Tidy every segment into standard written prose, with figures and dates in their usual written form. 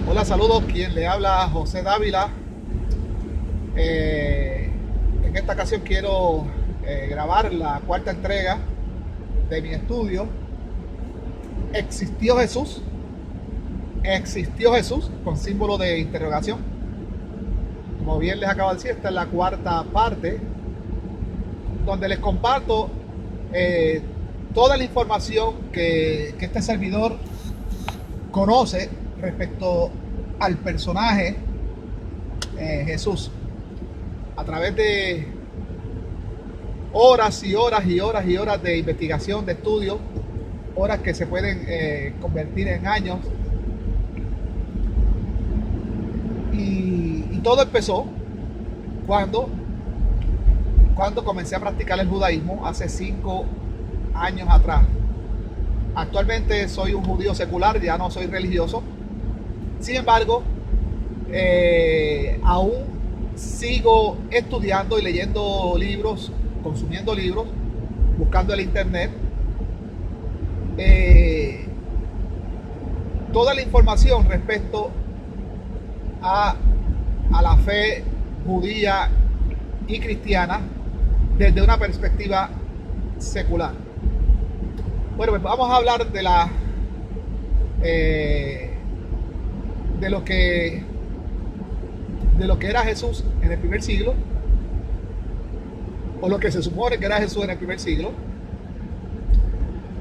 Hola, saludos. Quien le habla, José Dávila. En esta ocasión quiero grabar la cuarta entrega de mi estudio. ¿Existió Jesús? ¿Existió Jesús? Con símbolo de interrogación. Como bien les acabo de decir, esta es la cuarta parte donde les comparto toda la información que este servidor conoce respecto al personaje Jesús, a través de horas y horas y horas y horas de investigación, de estudio, horas que se pueden convertir en años. Y todo empezó cuando comencé a practicar el judaísmo hace 5 años atrás. Actualmente soy un judío secular, ya no soy religioso. Sin embargo, aún sigo estudiando y leyendo libros, consumiendo libros, buscando el internet. Toda la información respecto a la fe judía y cristiana desde una perspectiva secular. Bueno, pues vamos a hablar de lo que era Jesús en el primer siglo, o lo que se supone que era Jesús en el primer siglo.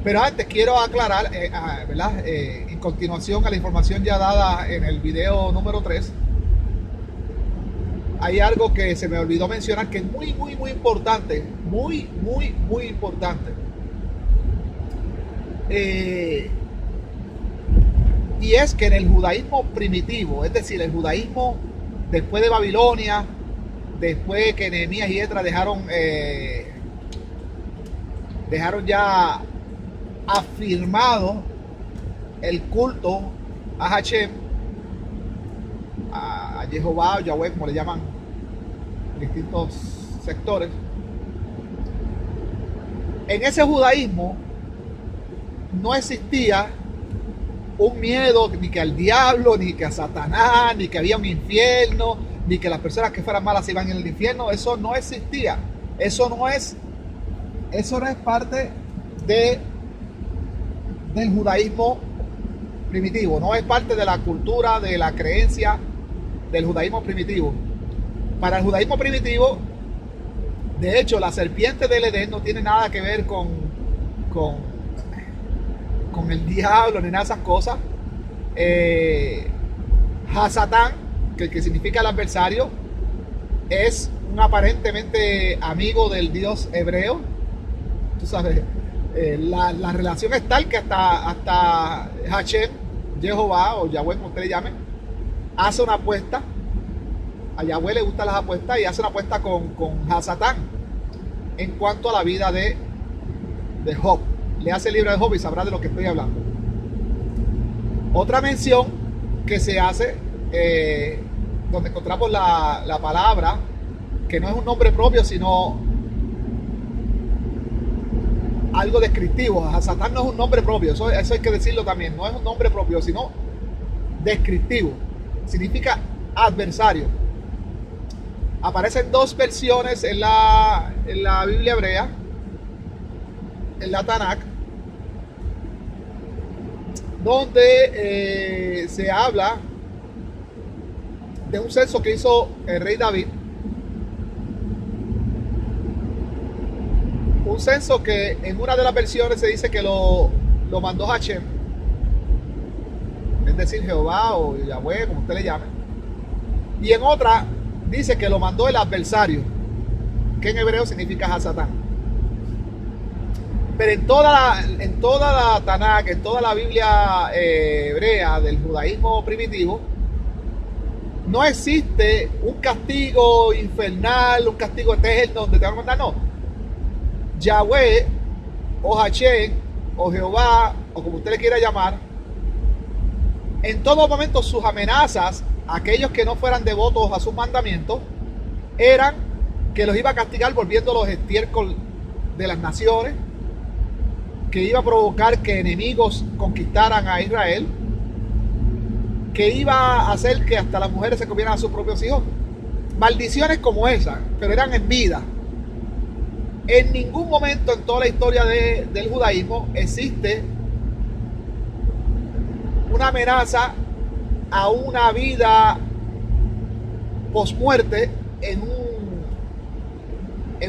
Pero antes quiero aclarar, ¿verdad? En continuación a la información ya dada en el video número 3, hay algo que se me olvidó mencionar que es muy importante, muy importante. Y es que en el judaísmo primitivo, es decir, el judaísmo después de Babilonia, después que Nehemías y Esdras dejaron ya afirmado el culto a Hashem, a Jehová o Yahweh, como le llaman distintos sectores. En ese judaísmo no existía un miedo ni que al diablo, ni que a Satanás, ni que había un infierno, ni que las personas que fueran malas iban en el infierno. Eso no existía. Eso no es parte del judaísmo primitivo. No es parte de la cultura, de la creencia del judaísmo primitivo. Para el judaísmo primitivo, de hecho, la serpiente del Edén no tiene nada que ver con el diablo ni nada de esas cosas. Hasatán, que significa el adversario, es un aparentemente amigo del dios hebreo. Tú sabes, la relación es tal que hasta Hashem, Jehová o Yahweh, como usted le llame, hace una apuesta. A Yahweh le gustan las apuestas y hace una apuesta con Hasatán en cuanto a la vida de Job. Le hace el libro de Job y sabrá de lo que estoy hablando. Otra mención que se hace, donde encontramos la palabra, que no es un nombre propio, sino algo descriptivo. Hasatán no es un nombre propio, eso hay que decirlo también. No es un nombre propio, sino descriptivo. Significa adversario. Aparecen 2 versiones en la Biblia hebrea, en la Tanakh, donde se habla de un censo que hizo el rey David. Un censo que en una de las versiones se dice que lo mandó Hashem, es decir, Jehová o Yahweh, como usted le llame. Y en otra dice que lo mandó el adversario, que en hebreo significa Hasatán. Pero en toda la Tanakh, en toda la Biblia hebrea del judaísmo primitivo, no existe un castigo infernal, un castigo eterno donde te van a mandar, no. Yahweh o Hashem o Jehová o como usted le quiera llamar, en todo momento sus amenazas a aquellos que no fueran devotos a sus mandamientos eran que los iba a castigar volviéndolos estiércol de las naciones, que iba a provocar que enemigos conquistaran a Israel, que iba a hacer que hasta las mujeres se comieran a sus propios hijos. Maldiciones como esa, pero eran en vida. En ningún momento en toda la historia del judaísmo existe una amenaza a una vida posmuerte en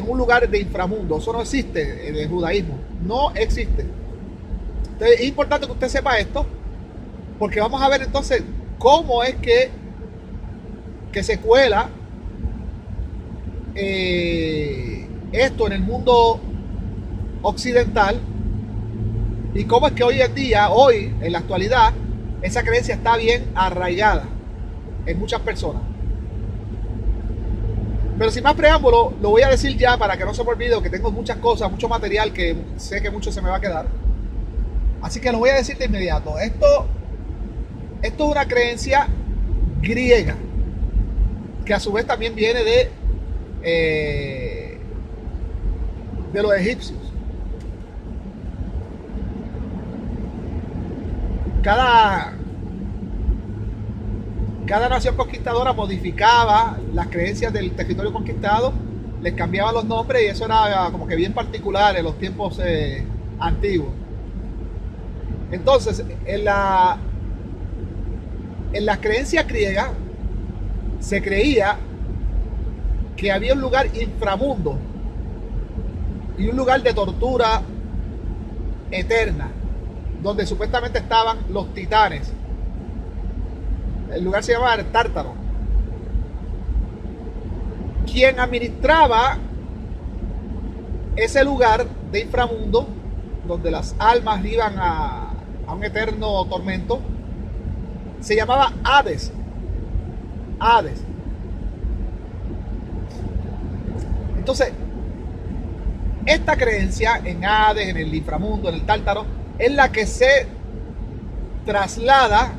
un lugar de inframundo. Eso no existe en el judaísmo. No existe. Entonces, es importante que usted sepa esto, porque vamos a ver entonces cómo es que se cuela esto en el mundo occidental, y cómo es que hoy en día, hoy en la actualidad, esa creencia está bien arraigada en muchas personas. Pero sin más preámbulo, lo voy a decir ya para que no se me olvide, que tengo muchas cosas, mucho material que sé que mucho se me va a quedar. Así que lo voy a decir de inmediato. Esto es una creencia griega, que a su vez también viene de los egipcios. Cada nación conquistadora modificaba las creencias del territorio conquistado, les cambiaba los nombres, y eso era como que bien particular en los tiempos antiguos. Entonces, en las creencias griegas se creía que había un lugar inframundo y un lugar de tortura eterna, donde supuestamente estaban los titanes. El lugar se llamaba el Tártaro. Quien administraba ese lugar de inframundo, donde las almas iban a un eterno tormento, se llamaba Hades. Hades. Entonces, esta creencia en Hades, en el inframundo, en el Tártaro, es la que se traslada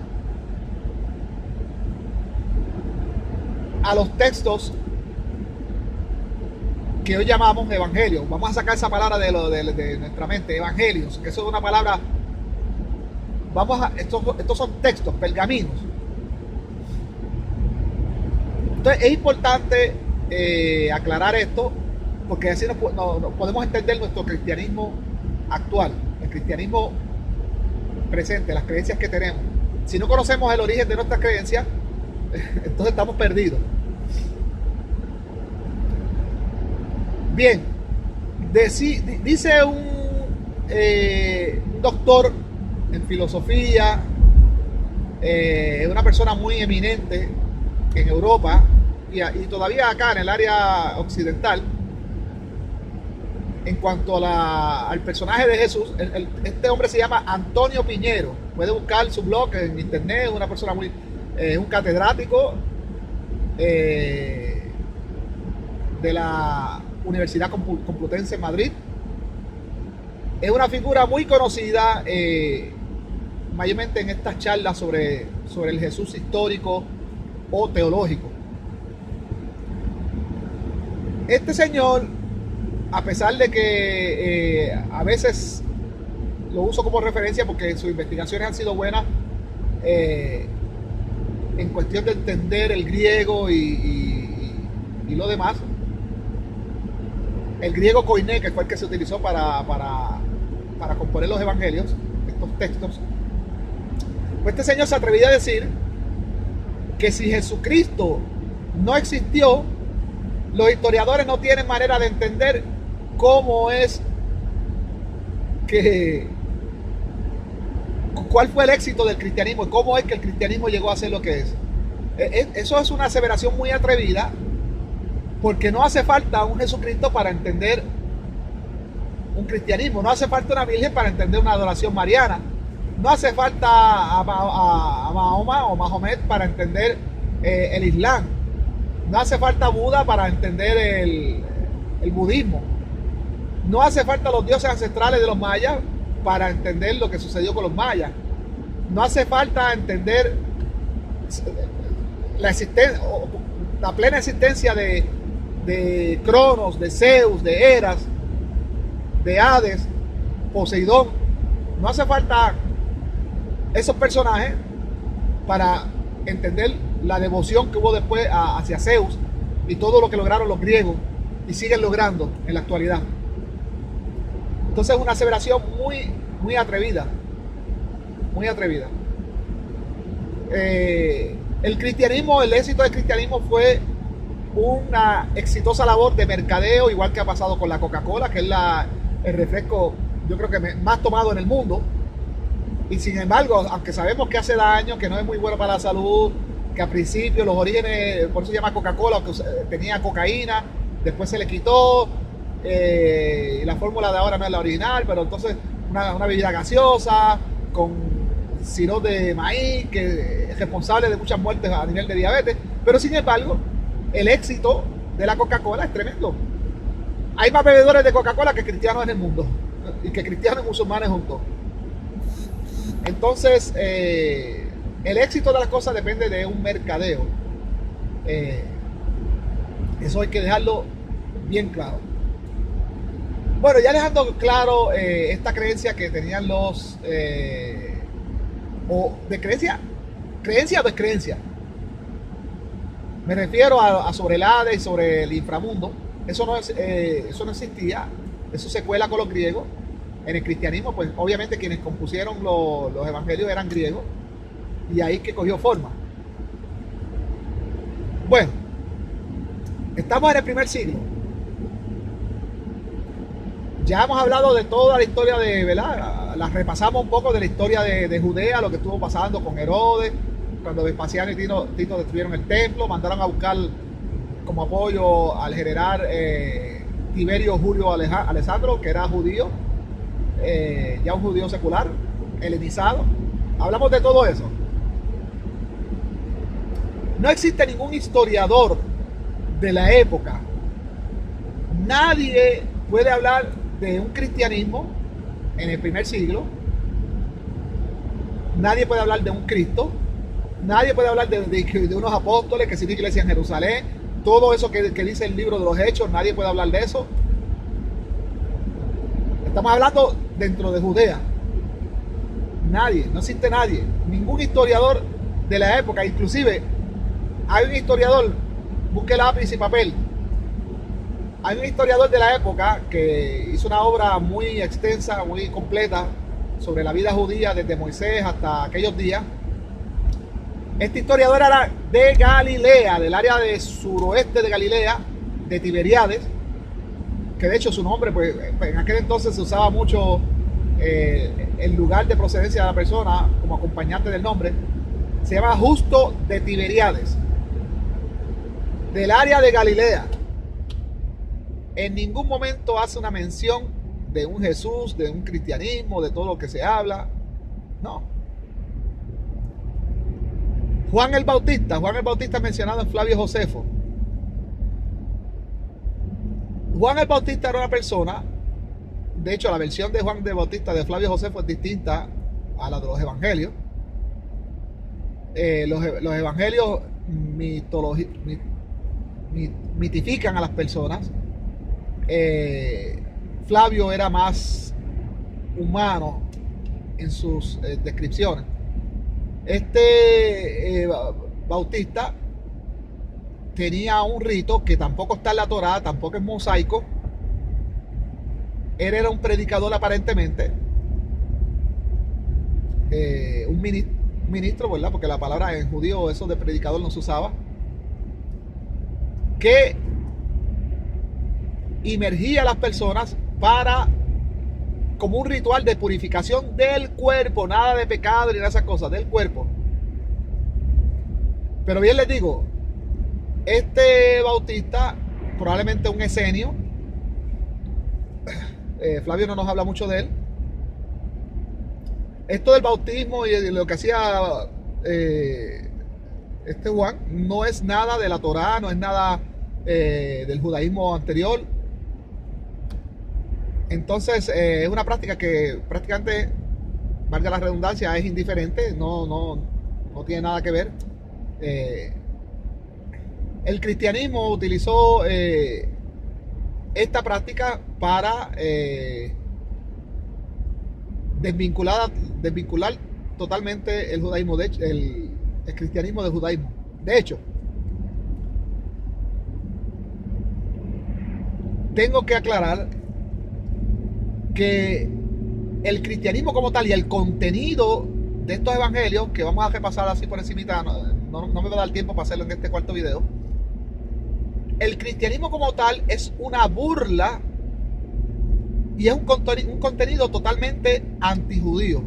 a los textos que hoy llamamos evangelios. Vamos a sacar esa palabra de nuestra mente, evangelios, que eso es una palabra. Estos son textos, pergaminos. Entonces es importante aclarar esto, porque así no podemos entender nuestro cristianismo actual, el cristianismo presente, las creencias que tenemos. Si no conocemos el origen de nuestras creencias, entonces estamos perdidos. Bien, dice un doctor en filosofía, una persona muy eminente en Europa y todavía acá en el área occidental, en cuanto al personaje de Jesús. Este hombre se llama Antonio Piñero. Puede buscar su blog en internet. Es una persona un catedrático de la Universidad Complutense en Madrid. Es una figura muy conocida, mayormente en estas charlas sobre el Jesús histórico o teológico. Este señor, a pesar de que a veces lo uso como referencia porque sus investigaciones han sido buenas en cuestión de entender el griego y lo demás, el griego koiné, que fue el que se utilizó para componer los evangelios, estos textos, pues este señor se atrevía a decir que si Jesucristo no existió, los historiadores no tienen manera de entender cuál fue el éxito del cristianismo y cómo es que el cristianismo llegó a ser lo que es. Eso es una aseveración muy atrevida, porque no hace falta un Jesucristo para entender un cristianismo, no hace falta una virgen para entender una adoración mariana, no hace falta a Mahoma o Mahomet para entender el Islam, no hace falta Buda para entender el budismo, no hace falta los dioses ancestrales de los mayas para entender lo que sucedió con los mayas, no hace falta entender la plena existencia de Cronos, de Zeus, de Eras, de Hades, Poseidón. No hace falta esos personajes para entender la devoción que hubo después hacia Zeus y todo lo que lograron los griegos y siguen logrando en la actualidad. Entonces es una aseveración muy atrevida, muy atrevida. El cristianismo, el éxito del cristianismo fue una exitosa labor de mercadeo, igual que ha pasado con la Coca-Cola, que es el refresco, yo creo que más tomado en el mundo. Y sin embargo, aunque sabemos que hace daño, que no es muy bueno para la salud, que a principio los orígenes, por eso se llama Coca-Cola, que tenía cocaína, después se le quitó, y la fórmula de ahora no es la original, pero entonces una bebida gaseosa con sirope de maíz, que es responsable de muchas muertes a nivel de diabetes. Pero sin embargo, el éxito de la Coca-Cola es tremendo. Hay más bebedores de Coca-Cola que cristianos en el mundo, y que cristianos y musulmanes juntos. Entonces, el éxito de las cosas depende de un mercadeo. Eso hay que dejarlo bien claro. Bueno, ya dejando claro esta creencia que tenían los... o de creencia o descreencia. Me refiero a sobre el Hades y sobre el inframundo. Eso no existía. Eso se cuela con los griegos. En el cristianismo, pues obviamente quienes compusieron los evangelios eran griegos, y ahí que cogió forma. Bueno, estamos en el primer siglo. Ya hemos hablado de toda la historia de, ¿verdad? La repasamos un poco de la historia de Judea, lo que estuvo pasando con Herodes, cuando Vespasiano y Tito destruyeron el templo, mandaron a buscar como apoyo al general Tiberio Julio Alessandro, que era judío, ya un judío secular, helenizado. Hablamos de todo eso. No existe ningún historiador de la época. Nadie puede hablar de un cristianismo en el primer siglo. Nadie puede hablar de un Cristo. Nadie puede hablar de unos apóstoles, que sí, iglesia en Jerusalén. Todo eso que dice el libro de los Hechos, nadie puede hablar de eso. Estamos hablando dentro de Judea. Nadie, no existe nadie. Ningún historiador de la época. Inclusive hay un historiador, busque lápiz y papel. Hay un historiador de la época que hizo una obra muy extensa, muy completa sobre la vida judía desde Moisés hasta aquellos días. Este historiador era de Galilea, del área de suroeste de Galilea, de Tiberíades, que de hecho su nombre, pues en aquel entonces se usaba mucho el lugar de procedencia de la persona como acompañante del nombre. Se llama Justo de Tiberíades, del área de Galilea. En ningún momento hace una mención de un Jesús, de un cristianismo, de todo lo que se habla. No. Juan el Bautista es mencionado en Flavio Josefo. Juan el Bautista era una persona, de hecho la versión de Juan el Bautista de Flavio Josefo es distinta a la de los evangelios. Los evangelios mitifican a las personas. Flavio era más humano en sus descripciones. Bautista tenía un rito que tampoco está en la Torá, tampoco es mosaico. Él era un predicador aparentemente, un ministro, ¿verdad? Porque la palabra en judío, eso de predicador no se usaba, que imergía a las personas como un ritual de purificación del cuerpo, nada de pecado ni nada de esas cosas, del cuerpo. Pero bien les digo, este Bautista, probablemente un esenio, Flavio no nos habla mucho de él. Esto del bautismo y de lo que hacía Juan no es nada de la Torá, no es nada del judaísmo anterior. Entonces es una práctica que prácticamente, valga la redundancia, es indiferente, no tiene nada que ver. El cristianismo utilizó esta práctica para desvincular totalmente el judaísmo. De hecho, el cristianismo del judaísmo. De hecho, tengo que aclarar que el cristianismo como tal y el contenido de estos evangelios, que vamos a repasar así por encimita, no me va a dar tiempo para hacerlo en este cuarto video. El cristianismo como tal es una burla y es un contenido totalmente antijudío,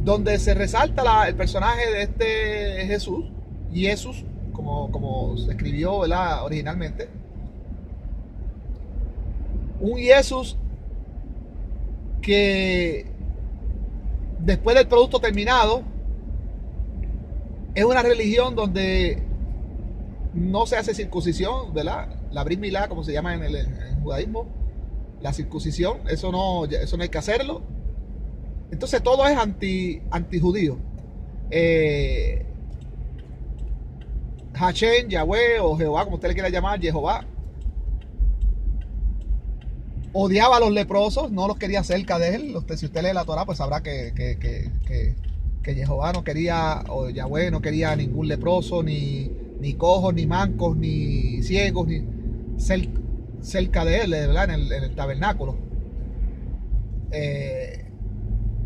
donde se resalta el personaje de este Jesús, Jesús, como se escribió, ¿verdad?, originalmente. Un Jesús que después del producto terminado es una religión donde no se hace circuncisión, ¿verdad? La brit milá, como se llama en el judaísmo, la circuncisión, eso no hay que hacerlo. Entonces todo es antijudío. Hashem, Yahweh o Jehová, como usted le quiera llamar, Jehová, odiaba a los leprosos, no los quería cerca de él. Si usted lee la Torah, pues sabrá que Jehová no quería, o Yahweh no quería ningún leproso, ni cojos, ni mancos, ni ciegos, ni cerca de él, ¿verdad? En el tabernáculo.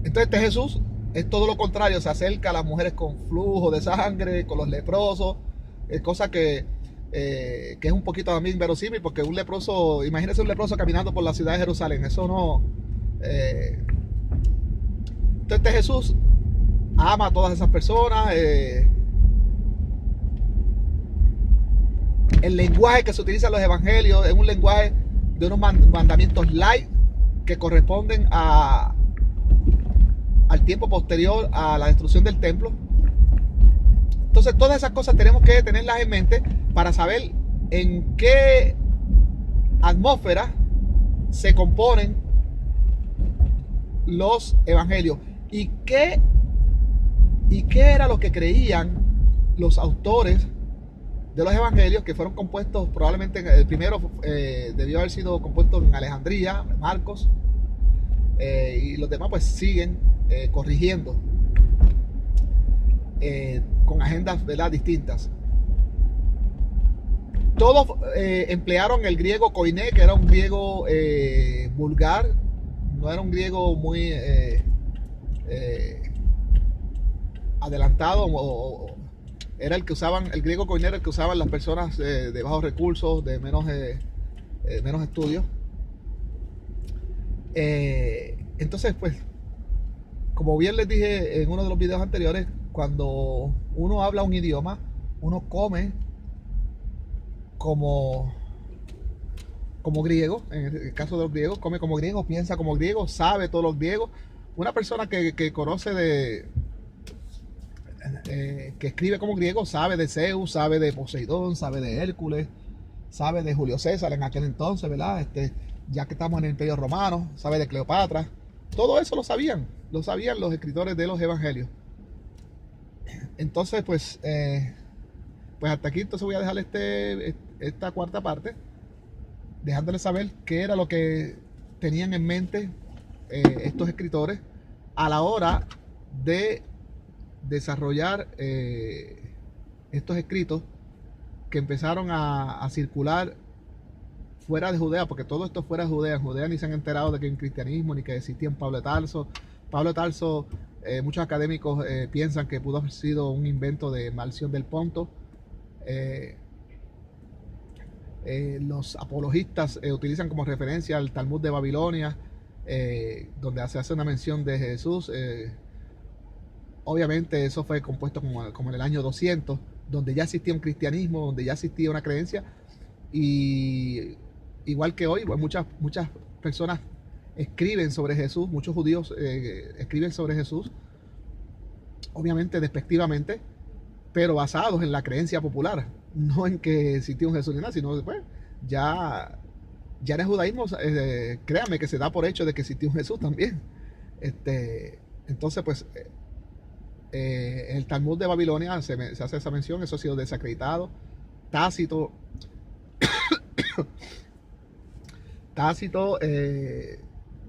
Entonces este Jesús es todo lo contrario, se acerca a las mujeres con flujo de sangre, con los leprosos, es cosa que es un poquito también inverosímil, porque un leproso, imagínese un leproso caminando por la ciudad de Jerusalén, eso no. Entonces este Jesús ama a todas esas personas. El lenguaje que se utiliza en los evangelios es un lenguaje de unos mandamientos light que corresponden al tiempo posterior a la destrucción del templo. Entonces todas esas cosas tenemos que tenerlas en mente para saber en qué atmósfera se componen los evangelios y qué era lo que creían los autores de los evangelios, que fueron compuestos probablemente, el primero debió haber sido compuesto en Alejandría, Marcos, y los demás pues siguen corrigiendo con agendas, ¿verdad?, distintas. Todos emplearon el griego koiné, que era un griego vulgar, no era un griego muy adelantado, era el que usaban, el griego koiné era el que usaban las personas de bajos recursos, de menos estudios. Entonces, pues, como bien les dije en uno de los videos anteriores, cuando uno habla un idioma, uno come como griego. En el caso de los griegos, come como griego, piensa como griego, sabe todos los griegos. Una persona que conoce que escribe como griego, sabe de Zeus, sabe de Poseidón, sabe de Hércules, sabe de Julio César en aquel entonces, ¿verdad? Ya que estamos en el Imperio Romano, sabe de Cleopatra. Todo eso lo sabían los escritores de los evangelios. Entonces, pues hasta aquí entonces voy a dejar esta cuarta parte, dejándoles saber qué era lo que tenían en mente estos escritores a la hora de desarrollar estos escritos que empezaron a circular fuera de Judea, porque todo esto fuera de Judea. En Judea ni se han enterado de que en cristianismo, ni que existía un Pablo de Tarso. Pablo de Tarso, muchos académicos piensan que pudo haber sido un invento de Marción del Ponto. Los apologistas utilizan como referencia el Talmud de Babilonia, donde se hace una mención de Jesús. Obviamente eso fue compuesto como en el año 200, donde ya existía un cristianismo, donde ya existía una creencia, y igual que hoy, pues muchas personas escriben sobre Jesús, muchos judíos escriben sobre Jesús, obviamente despectivamente, pero basados en la creencia popular, no en que existía un Jesús ni nada, sino después ya en el judaísmo, créanme que se da por hecho de que existió un Jesús también. Entonces, pues, en el Talmud de Babilonia se hace esa mención, eso ha sido desacreditado. Tácito,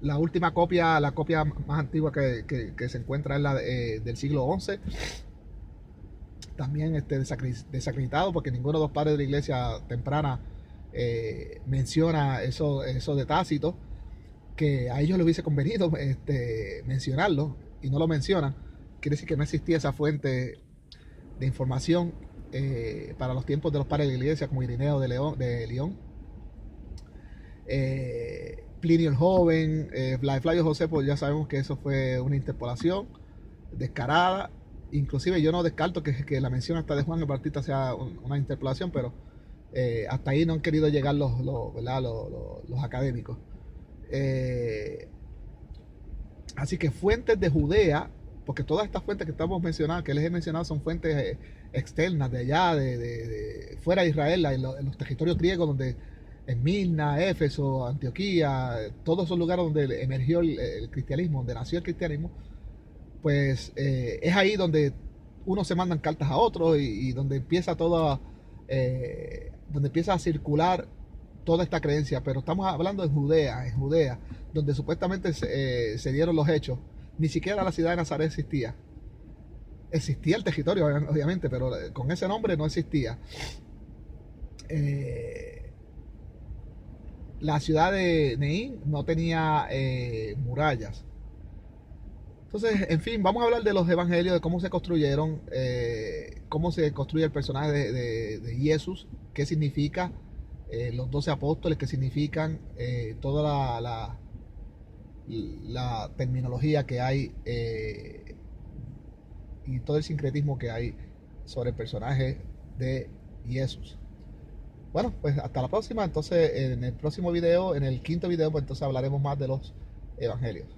la última copia, la copia más antigua que se encuentra es la del siglo XI. también desacreditado, porque ninguno de los padres de la iglesia temprana menciona eso de Tácito, que a ellos les hubiese convenido mencionarlo, y no lo mencionan. Quiere decir que no existía esa fuente de información para los tiempos de los padres de la iglesia, como Irineo de León, Plinio el Joven, Flavio José, pues ya sabemos que eso fue una interpolación descarada. Inclusive yo no descarto que la mención hasta de Juan el Bautista sea una interpolación, pero hasta ahí no han querido llegar los académicos. Así que fuentes de Judea, porque todas estas fuentes que estamos mencionando, que les he mencionado, son fuentes externas de allá, de fuera de Israel, en los territorios griegos, donde en Milna, Éfeso, Antioquía, todos esos lugares donde emergió el cristianismo, donde nació el cristianismo. Pues es ahí donde uno se mandan cartas a otros, y donde empieza todo, donde empieza a circular toda esta creencia. Pero estamos hablando de Judea, donde supuestamente se dieron los hechos. Ni siquiera la ciudad de Nazaret existía. Existía el territorio, obviamente, pero con ese nombre no existía. La ciudad de Neín no tenía murallas. Entonces, en fin, vamos a hablar de los evangelios, de cómo se construyeron, cómo se construye el personaje de Jesús, qué significa, los 12 apóstoles, qué significan, toda la terminología que hay, y todo el sincretismo que hay sobre el personaje de Jesús. Bueno, pues hasta la próxima. Entonces, en el próximo video, en el quinto video, pues entonces hablaremos más de los evangelios.